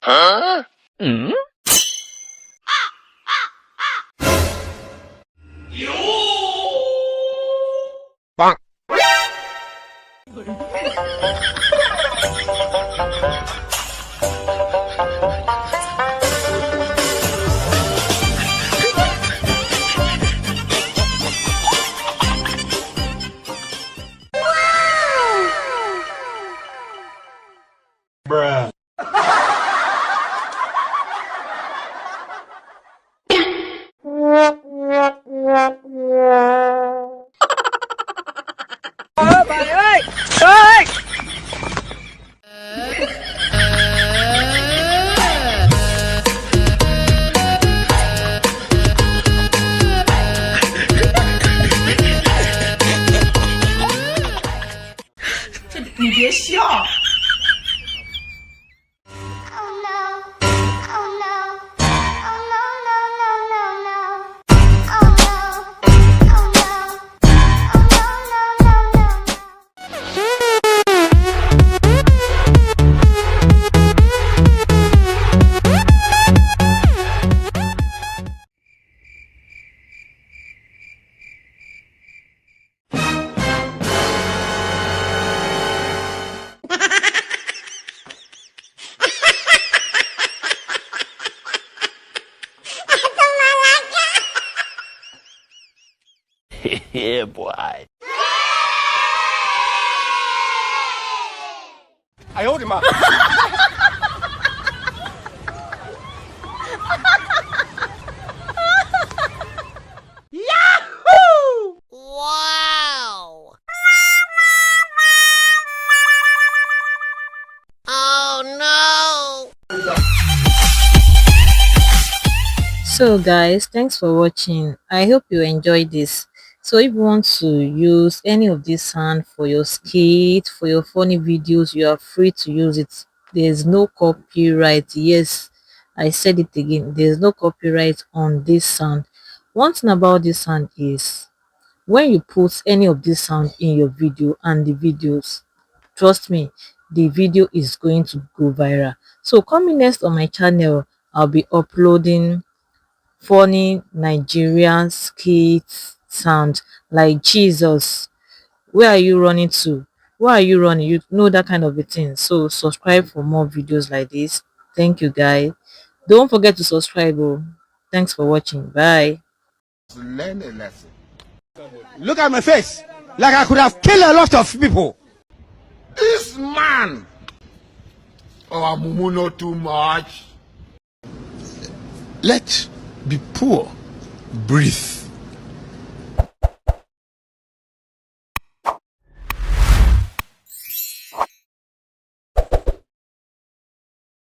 Huh? Mm? Bonk. Bruh.你别笑。Yeah, boy. 哎呦我的妈！Yahoo! Wow! Oh no! So guys, thanks for watching. I hope you enjoyed this. So if you want to use any of this sound for your skit, for your funny videos, you are free to use it. There's no copyright. Yes, I said it again. There's no copyright on this sound. One thing about this sound is when you put any of this sound in your video and the videos, trust me, the video is going to go viral. So coming next on my channel, I'll be uploading funny Nigerian skits sound like Jesus. Where are you running to? Why are you running? You know, that kind of a thing. So subscribe for more videos like this. Thank you guys. Don't forget to subscribe. Oh. Thanks for watching. Bye. Learn a lesson. Look at my face. Like I could have killed a lot of people. This man. Oh, Mumu, not too much. Let be poor. Breathe.